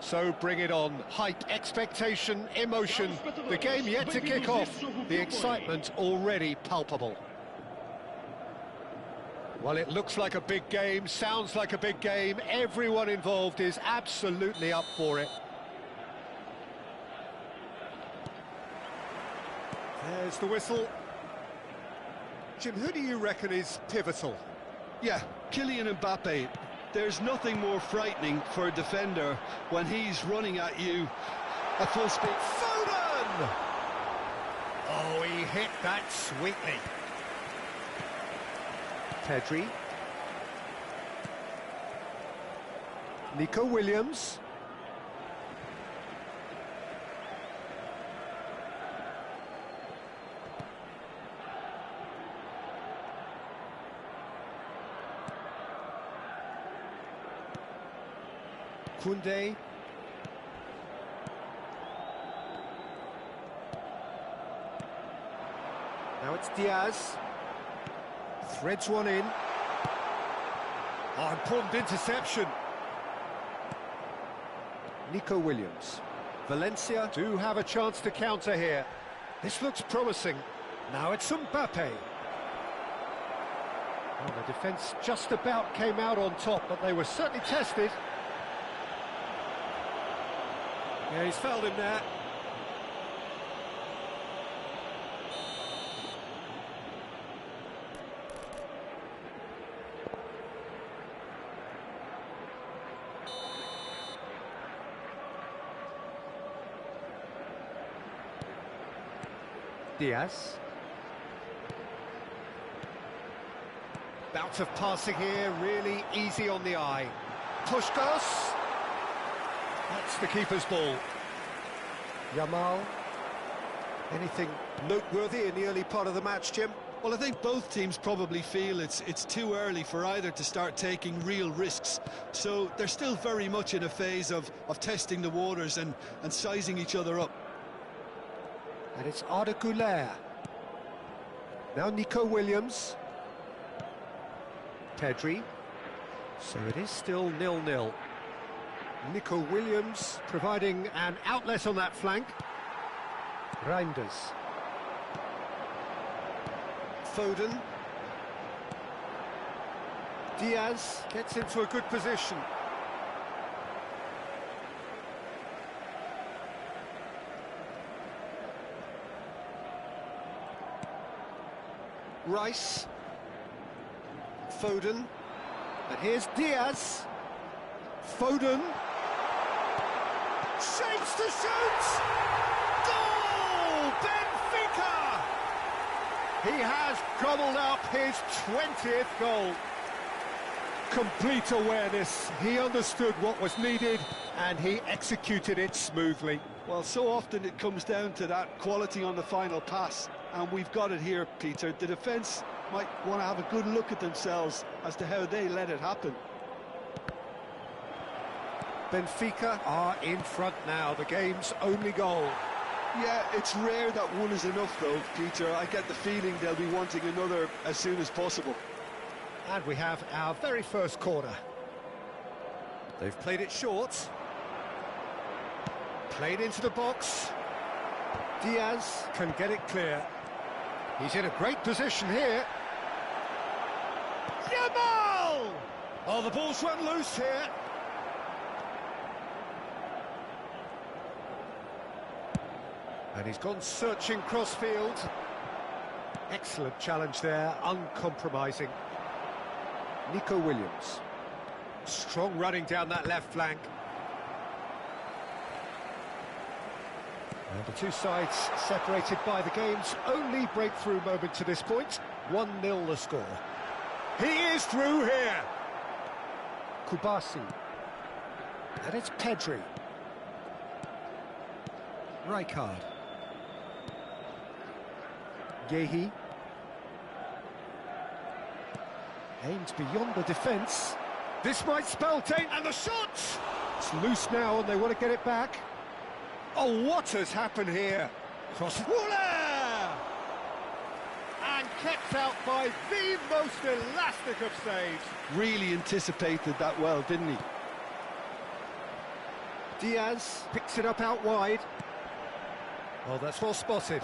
So bring it on. Hype, expectation, emotion. The game yet to kick off. The excitement already palpable. Well, it looks like a big game, sounds like a big game. Everyone involved is absolutely up for it. There's the whistle. Jim, who do you reckon is pivotal? Yeah, Kylian Mbappe. There's nothing more frightening for a defender when he's running at you at full speed. Foden! Oh, he hit that sweetly. Pedri. Nico Williams. Koundé. Now it's Diaz. Threads one in. Oh, important interception. Nico Williams. Valencia do have a chance to counter here. This looks promising. Now it's Mbappe. Well, the defence just about came out on top, but they were certainly tested. Yeah, he's fouled him there. Diaz. Bout of passing here, really easy on the eye. Puskos. That's the keeper's ball. Yamal. Anything noteworthy in the early part of the match, Jim? Well, I think both teams probably feel it's too early for either to start taking real risks. So they're still very much in a phase of testing the waters and sizing each other up. And it's Arda Güler. Now Nico Williams. Pedri. So it is still 0-0. Nico Williams providing an outlet on that flank. Reinders. Foden. Diaz gets into a good position. Rice. Foden. And here's Diaz. Foden. Shapes to shoot! Goal! Benfica! He has gobbled up his 20th goal. Complete awareness. He understood what was needed and he executed it smoothly. Well, so often it comes down to that quality on the final pass, and we've got it here, Peter. The defence might want to have a good look at themselves as to how they let it happen. Benfica are in front now, the game's only goal. Yeah, it's rare that one is enough though, Peter. I get the feeling they'll be wanting another as soon as possible. And we have our very first corner. They've played it short. Played into the box. Diaz can get it clear. He's in a great position here. Yamal! Oh, the ball's run loose here. And he's gone searching crossfield. Excellent challenge there, uncompromising. Nico Williams. Strong running down that left flank. And the two sides separated by the game's only breakthrough moment to this point. 1-0 the score. He is through here. Kubasi. And it's Pedri. Rijkaard. Yehi. Aims beyond the defence. This might spell danger, and the shot! It's loose now and they want to get it back. Oh, what has happened here? Cross. Voila! And kept out by the most elastic of saves. Really anticipated that well, didn't he? Diaz picks it up out wide. Oh, that's well spotted.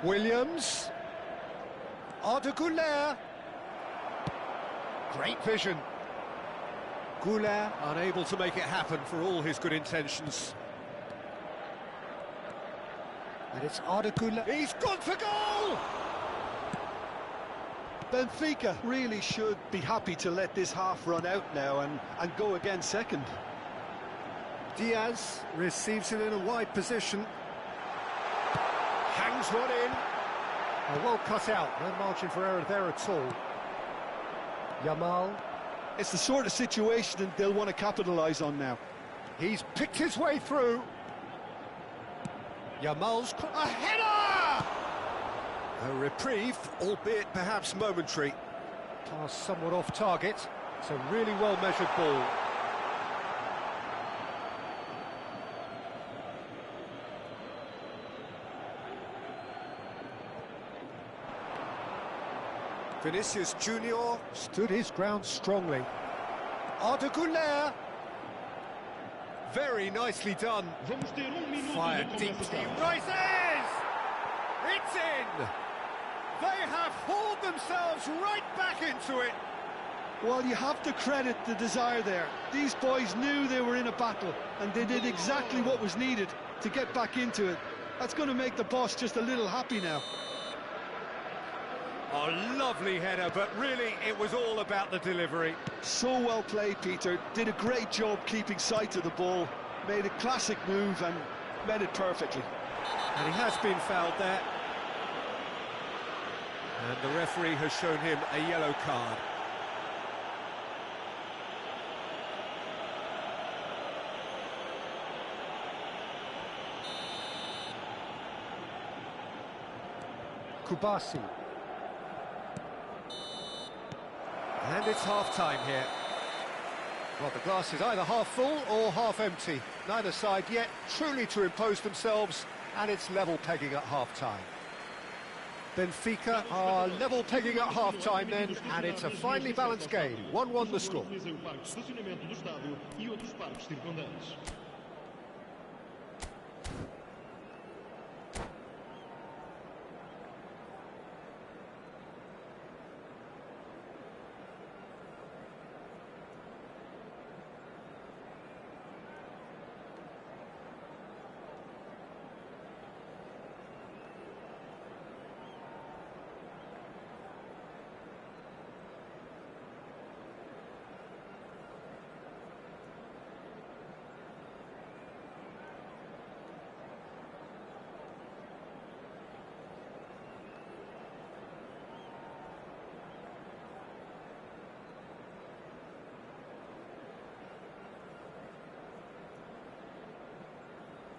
Williams. Arda Güler. Great vision. Güler unable to make it happen for all his good intentions. And it's Arda Güler. He's gone for goal! Benfica really should be happy to let this half run out now and go again second. Diaz receives it in a wide position. Hangs one in. Oh, well cut out, no margin for error there at all. Yamal. It's the sort of situation that they'll want to capitalise on now. He's picked his way through. Yamal's... a header! A reprieve, albeit perhaps momentary. Pass somewhat off target. It's a really well-measured ball. Vinicius Junior stood his ground strongly. Arda Güler. Very nicely done. Fired deep. He rises! It's in! They have hauled themselves right back into it. Well, you have to credit the desire there. These boys knew they were in a battle, and they did exactly what was needed to get back into it. That's going to make the boss just a little happy now. A lovely header, but really it was all about the delivery. So well played, Peter. Did a great job keeping sight of the ball. Made a classic move and met it perfectly. And he has been fouled there. And the referee has shown him a yellow card. Kubasi. And it's half-time here. Well, the glass is either half full or half empty. Neither side yet truly to impose themselves, and it's level pegging at half-time. Benfica are level pegging at half-time then, and it's a finely balanced game. 1-1 the score.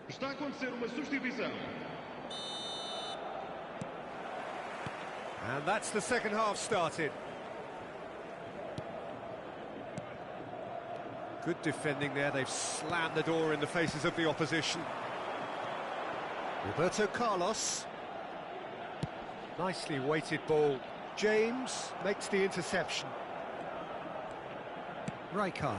Está a acontecer uma substituição. And that's the second half started. Good defending there, they've slammed the door in the faces of the opposition. Roberto Carlos. Nicely weighted ball. James makes the interception. Rijkaard.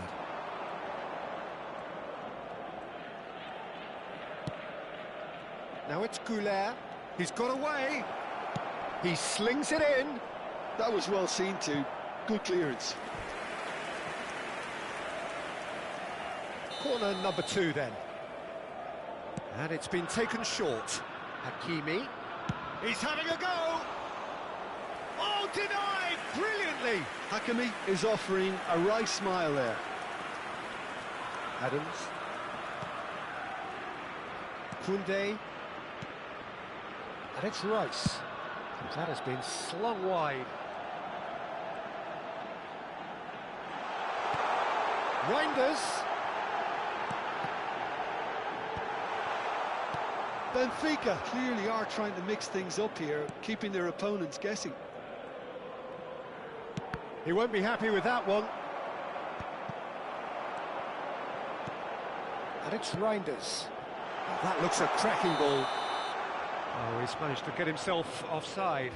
Now it's Güler. He's got away. He slings it in. That was well seen too. Good clearance. Corner number 2 then. And it's been taken short. Hakimi. He's having a go. Oh, denied! Brilliantly. Hakimi is offering a right smile there. Adams. Koundé. And it's Rice. That has been slung wide. Reinders. Benfica clearly are trying to mix things up here, keeping their opponents guessing. He won't be happy with that one. And it's Reinders. That looks a cracking ball. Oh, he's managed to get himself offside.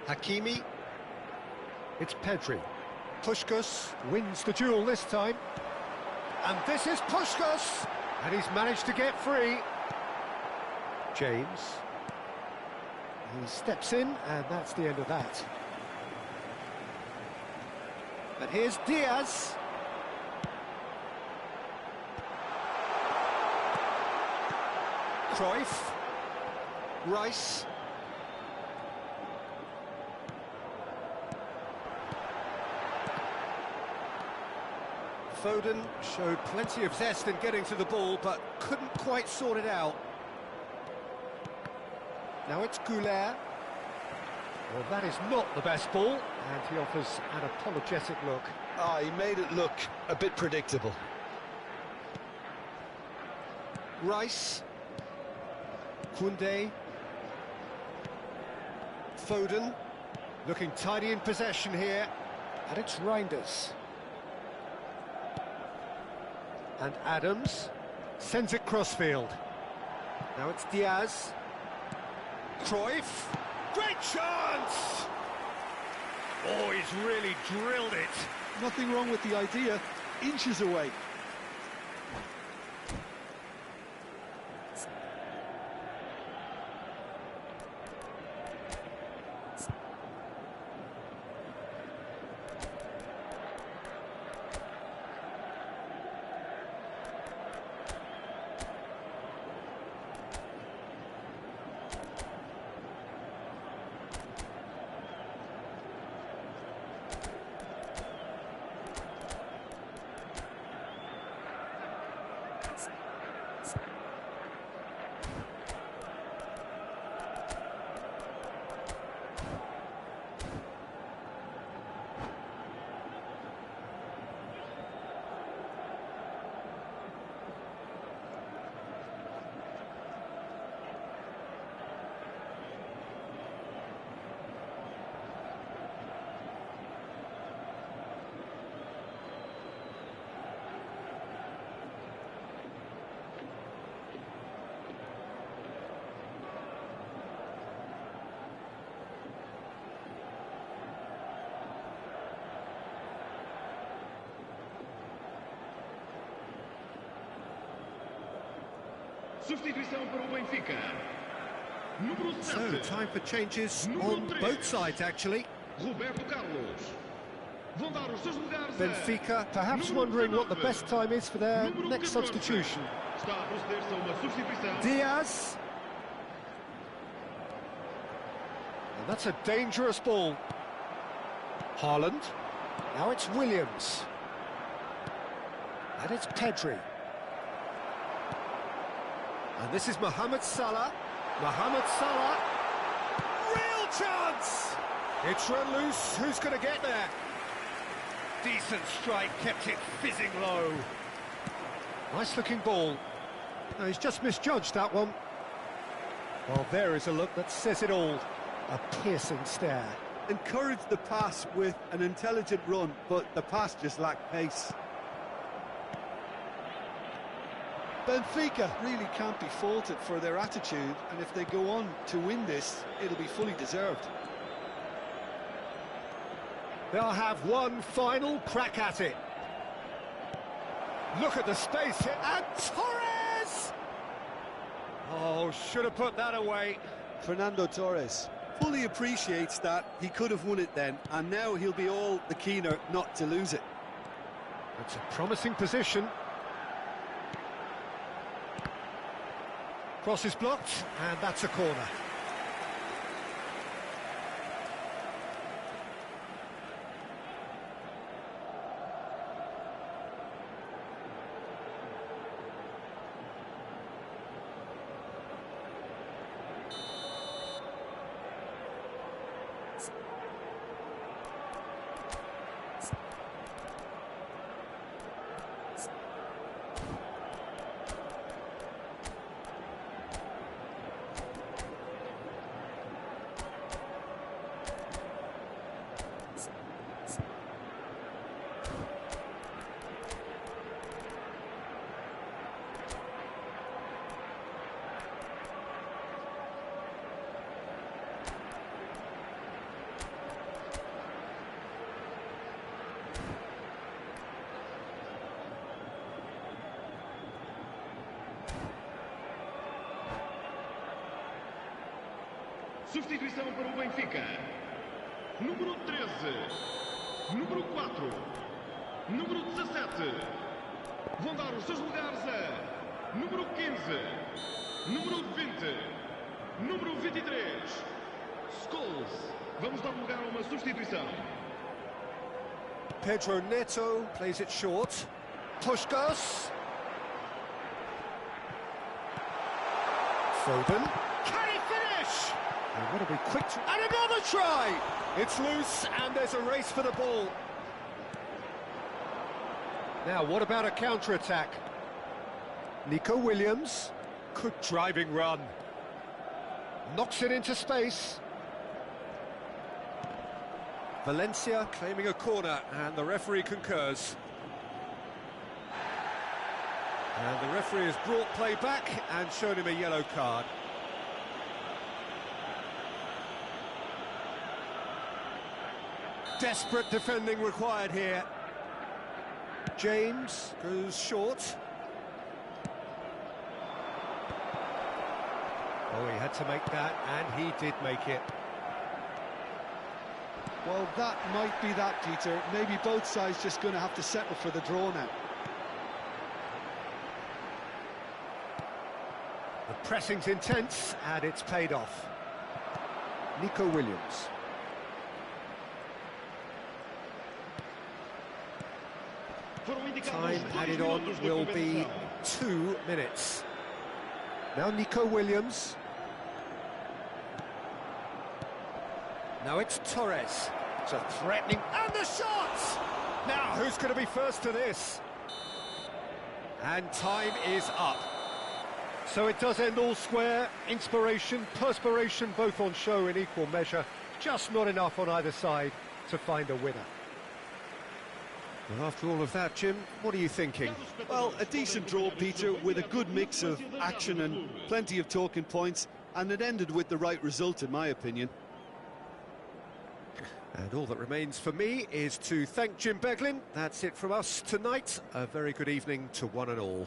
Hakimi. It's Pedri. Puskás wins the duel this time. And this is Puskás! And he's managed to get free. James. He steps in, and that's the end of that. But here's Diaz. Cruyff. Rice. Foden showed plenty of zest in getting to the ball, but couldn't quite sort it out. Now it's Goulet. Well, that is not the best ball, and he offers an apologetic look. He made it look a bit predictable. Rice. Koundé. Foden. Looking tidy in possession here. And it's Reinders. And Adams sends it crossfield. Now it's Diaz. Cruyff. Great chance! Oh, he's really drilled it. Nothing wrong with the idea. Inches away. Substituição para o Benfica. Número 7. So, time for changes on both sides, actually. Roberto Carlos. Vão dar os seus lugares a Benfica perhaps wondering what the best time is for their next substitution. Está a proceder-se a uma substituição. Diaz. And that's a dangerous ball. Haaland. Now it's Williams. And it's Pedri. And this is Mohamed Salah. Mohamed Salah. Real chance! It's run loose. Who's going to get there? Decent strike, kept it fizzing low. Nice looking ball. No, he's just misjudged that one. Well, there is a look that says it all. A piercing stare. Encouraged the pass with an intelligent run, but the pass just lacked pace. Benfica really can't be faulted for their attitude, and if they go on to win this, it'll be fully deserved. They'll have one final crack at it. Look at the space here, and Torres! Oh, should have put that away. Fernando Torres fully appreciates that he could have won it then, and now he'll be all the keener not to lose it. It's a promising position. Cross is blocked, and that's a corner. Substituição para o Benfica. Número 13. Número 4. Número 17. Vão dar os seus lugares a número 15. Número 20. Número 23. Scholes. Vamos dar lugar a uma substituição. Pedro Neto plays it short. Puskás. Foden. Can he finish? And what a be quick to... And another try! It's loose and there's a race for the ball. Now, what about a counter-attack? Nico Williams. Good driving run. Knocks it into space. Valencia claiming a corner, and the referee concurs. And the referee has brought play back and shown him a yellow card. Desperate defending required here. James goes short. Oh, he had to make that, and he did make it. Well, that might be that, Peter. Maybe both sides just going to have to settle for the draw now. The pressing's intense, and it's paid off. Nico Williams. Time added on will be 2 minutes. Now Nico Williams. Now it's Torres. It's a threatening... And the shots! Now, who's going to be first to this? And time is up. So it does end all square. Inspiration, perspiration, both on show in equal measure. Just not enough on either side to find a winner. Well, after all of that, Jim, what are you thinking? Well, a decent draw, Peter, with a good mix of action and plenty of talking points, and it ended with the right result, in my opinion. And all that remains for me is to thank Jim Beglin. That's it from us tonight. A very good evening to one and all.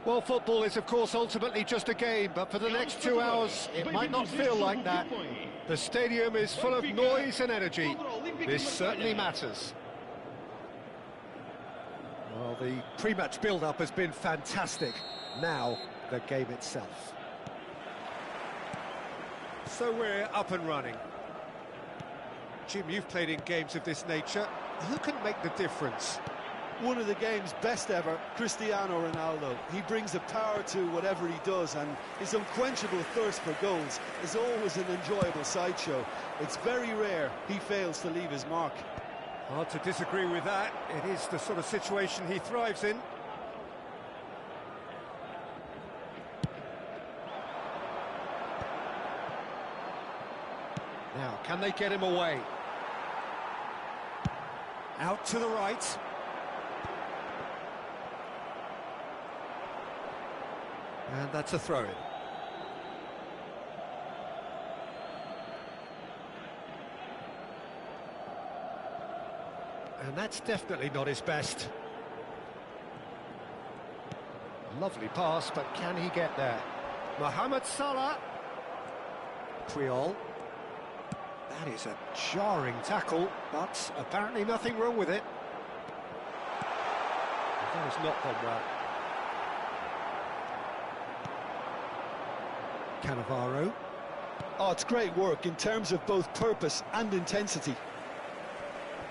Well, football is, of course, ultimately just a game, but for the next 2 hours, it might not feel like that. The stadium is full of noise and energy. This certainly matters. Well, the pre-match build-up has been fantastic. Now, the game itself. So we're up and running. Jim, you've played in games of this nature. Who can make the difference? One of the game's best ever, Cristiano Ronaldo. He brings a power to whatever he does, and his unquenchable thirst for goals is always an enjoyable sideshow. It's very rare he fails to leave his mark. Hard to disagree with that. It is the sort of situation he thrives in. Now, can they get him away? Out to the right. And that's a throw-in. And that's definitely not his best. Lovely pass, but can he get there? Mohamed Salah. Puyol. That is a jarring tackle, but apparently nothing wrong with it. That has not gone well. Cannavaro. Oh, it's great work in terms of both purpose and intensity.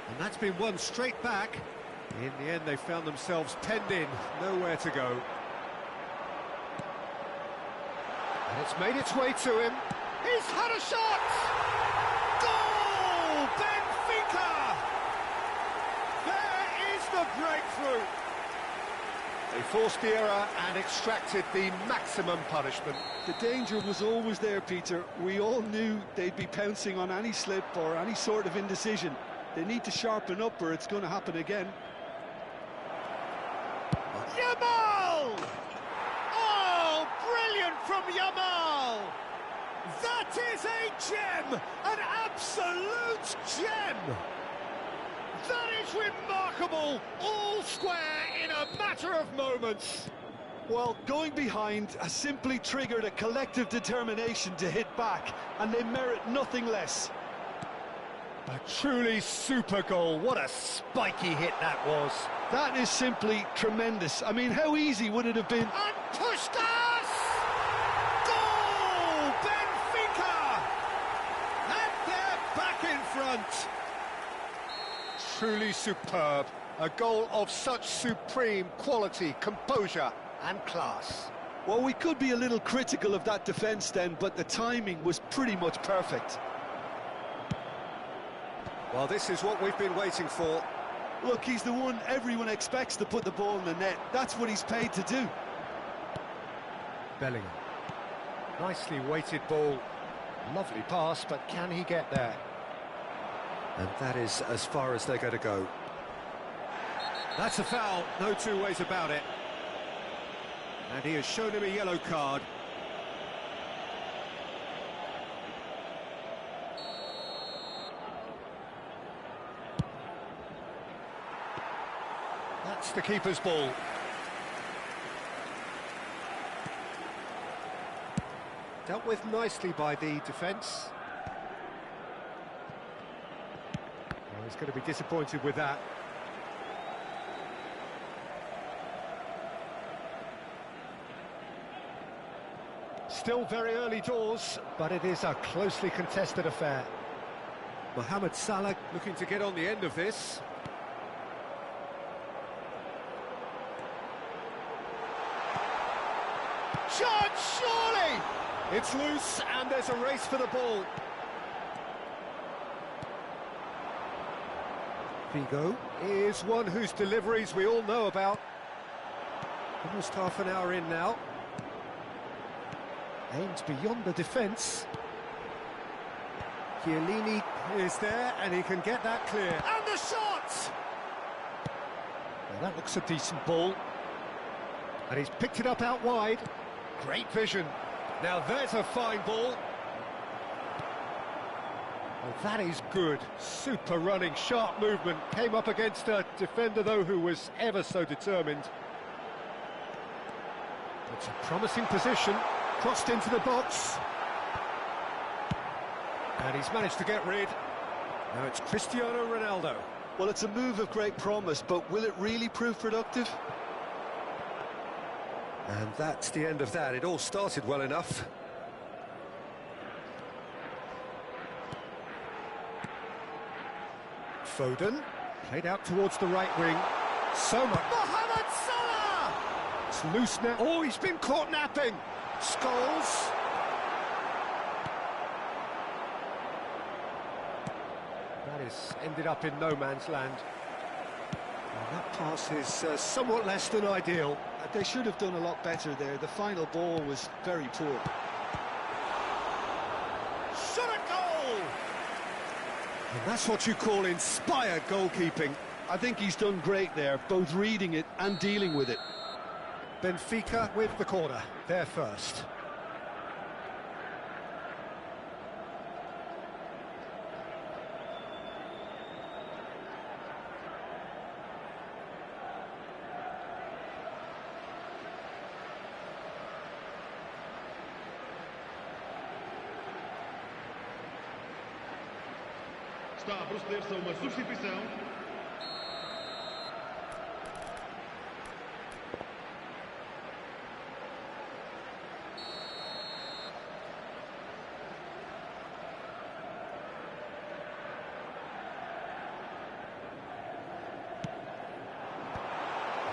And that's been won straight back. In the end, they found themselves penned in, nowhere to go. And it's made its way to him. He's had a shot! Goal! Benfica! There is the breakthrough. They forced the error and extracted the maximum punishment. The danger was always there, Peter. We all knew they'd be pouncing on any slip or any sort of indecision. They need to sharpen up or it's going to happen again. Yamal! Oh, brilliant from Yamal! That is a gem! An absolute gem! That is remarkable! All square in a matter of moments. Well, going behind has simply triggered a collective determination to hit back, and they merit nothing less. A truly super goal. What a spiky hit that was. That is simply tremendous. I mean, how easy would it have been? And pushed us! Goal! Benfica! And they're back in front. Truly superb. A goal of such supreme quality, composure and class. Well, we could be a little critical of that defence then, but the timing was pretty much perfect. Well, this is what we've been waiting for. Look, he's the one everyone expects to put the ball in the net. That's what he's paid to do. Bellingham. Nicely weighted ball. Lovely pass, but can he get there? And that is as far as they're going to go. That's a foul, no two ways about it. And he has shown him a yellow card. That's the keeper's ball. Dealt with nicely by the defence. Well, he's going to be disappointed with that. Still very early doors, but it is a closely contested affair. Mohamed Salah looking to get on the end of this. Chance, surely! It's loose and there's a race for the ball. Figo is one whose deliveries we all know about. Almost half an hour in now. Aims beyond the defence. Chiellini is there and he can get that clear. And the shot! Well, that looks a decent ball. And he's picked it up out wide. Great vision. Now there's a fine ball. Well, that is good. Super running, sharp movement. Came up against a defender, though, who was ever so determined. It's a promising position, crossed into the box. And he's managed to get rid. Now it's Cristiano Ronaldo. Well, it's a move of great promise, but will it really prove productive? And that's the end of that. It all started well enough. Foden, played out towards the right wing. So much. Mohamed Salah! It's loose now. Oh, he's been caught napping. Scholes. That is ended up in no man's land. And that pass is somewhat less than ideal. They should have done a lot better there. The final ball was very poor. Shot a goal! And that's what you call inspired goalkeeping. I think he's done great there, both reading it and dealing with it. Benfica with the corner, they're first. Está a proceder-se a uma substituição.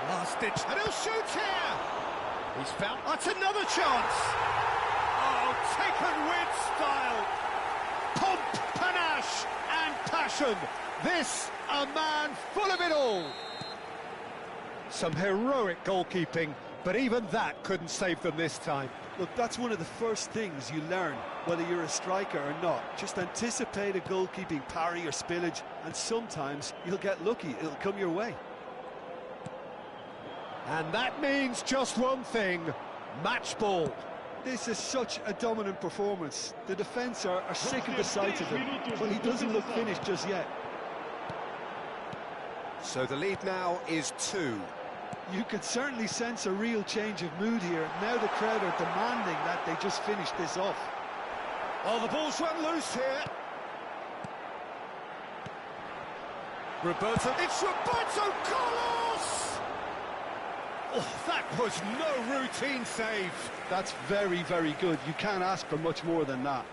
Last ditch, and he'll shoot here! He's found... That's another chance! Oh, taken with style! Pomp, panache, and passion! This, a man full of it all! Some heroic goalkeeping, but even that couldn't save them this time. Look, that's one of the first things you learn, whether you're a striker or not. Just anticipate a goalkeeping parry or spillage, and sometimes you'll get lucky, it'll come your way. And that means just one thing, match ball. This is such a dominant performance. The defence are sick of the sight of him, but he doesn't look finished just yet. So the lead now is 2. You could certainly sense a real change of mood here. Now the crowd are demanding that they just finish this off. Oh, the ball's run loose here. Roberto, it's Roberto Carlos! Oh, that was no routine save. That's very, very good. You can't ask for much more than that.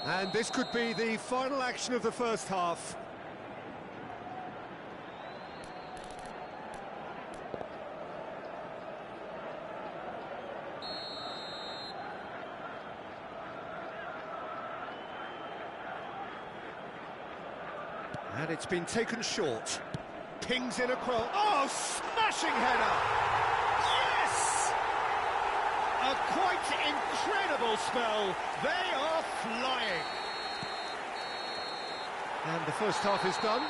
And this could be the final action of the first half. And it's been taken short. Pings in across. Oh, smashing header! Yes! A quite incredible spell. They are flying. And the first half is done.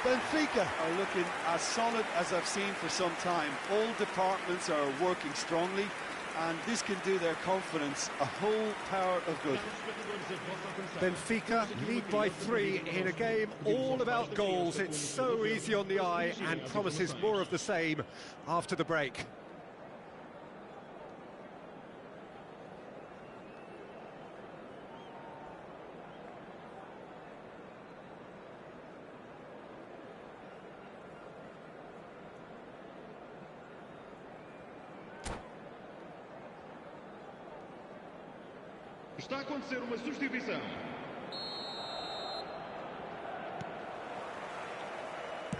Benfica are looking as solid as I've seen for some time. All departments are working strongly, and this can do their confidence a whole power of good. Benfica lead by 3 in a game all about goals. It's so easy on the eye and promises more of the same after the break. Está a acontecer uma substituição.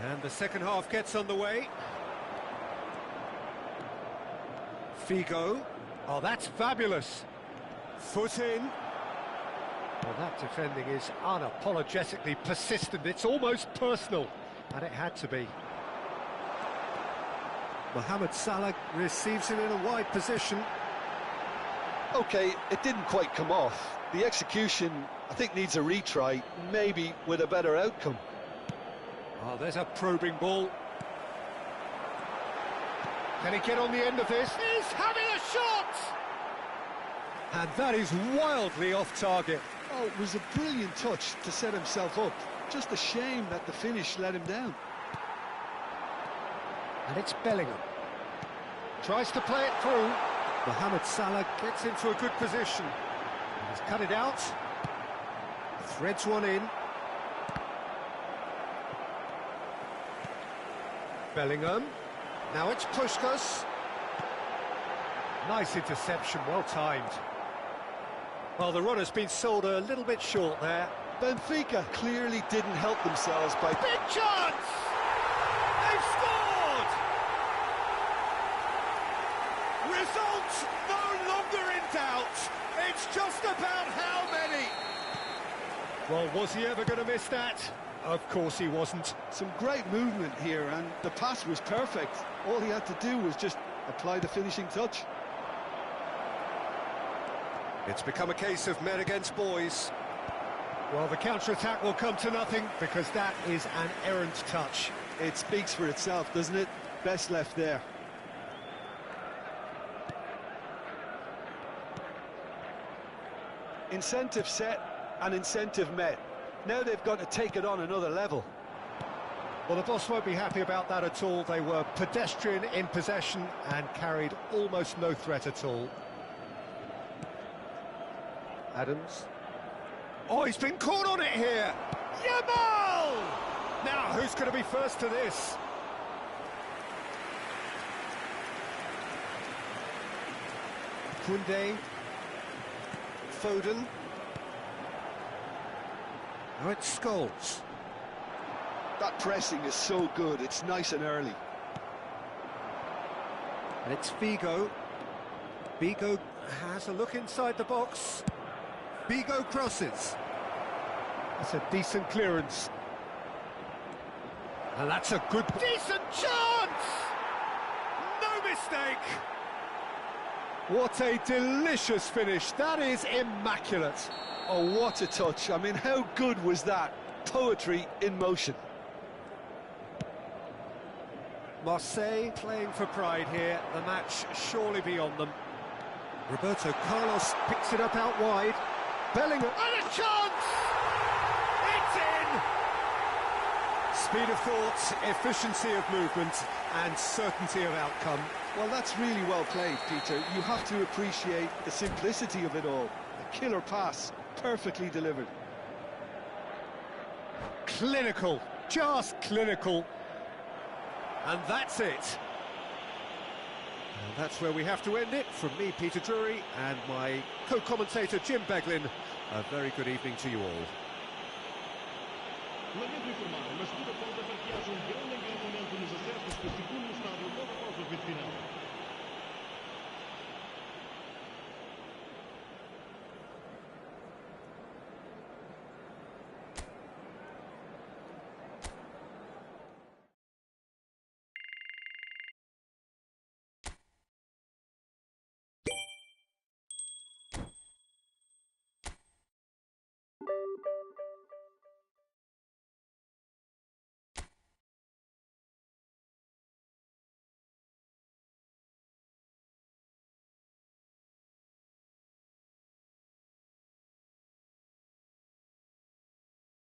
And the second half gets underway. Figo. Oh, that's fabulous. Foot in. Well, that defending is unapologetically persistent. It's almost personal. And it had to be. Mohamed Salah receives it in a wide position. Okay, it didn't quite come off. The execution, I think, needs a retry, maybe with a better outcome. Oh, there's a probing ball. Can he get on the end of this? He's having a shot! And that is wildly off target. Oh, it was a brilliant touch to set himself up. Just a shame that the finish let him down. And it's Bellingham. Tries to play it through. Mohamed Salah gets into a good position. He's cut it out. Threads one in. Bellingham. Now it's Puskas. Nice interception, well timed. Well, the run has been sold a little bit short there. Benfica clearly didn't help themselves by... Big chance! They've scored! Result no longer in doubt. It's just about how many. Well, was he ever going to miss that? Of course he wasn't. Some great movement here, and the pass was perfect. All he had to do was just apply the finishing touch. It's become a case of men against boys. Well, the counter-attack will come to nothing because that is an errant touch. It speaks for itself, doesn't it? Best left there. Incentive set and incentive met. Now they've got to take it on another level. Well, the boss won't be happy about that at all. They were pedestrian in possession and carried almost no threat at all. Adams. Oh, he's been caught on it here! Yamal! Now, who's going to be first to this? Koundé. Foden. Now it's Scholes. That pressing is so good, it's nice and early. And it's Figo. Figo has a look inside the box. Figo crosses. That's a decent clearance. And that's a good... Decent chance! No mistake! What a delicious finish. That is immaculate. Oh, what a touch. I mean, how good was that? Poetry in motion. Marseille playing for pride here. The match surely beyond them. Roberto Carlos picks it up out wide. Bellingham, and a chance! It's in! Speed of thought, efficiency of movement, and certainty of outcome. Well, that's really well played, Peter. You have to appreciate the simplicity of it all. A killer pass, perfectly delivered. Clinical, just clinical. And that's it. And that's where we have to end it. From me, Peter Drury, and my co-commentator, Jim Beglin, a very good evening to you all. Lamento informar, mas tudo aponta para que haja grande engajamento nos acessos que circulam no estádio logo após o apito final.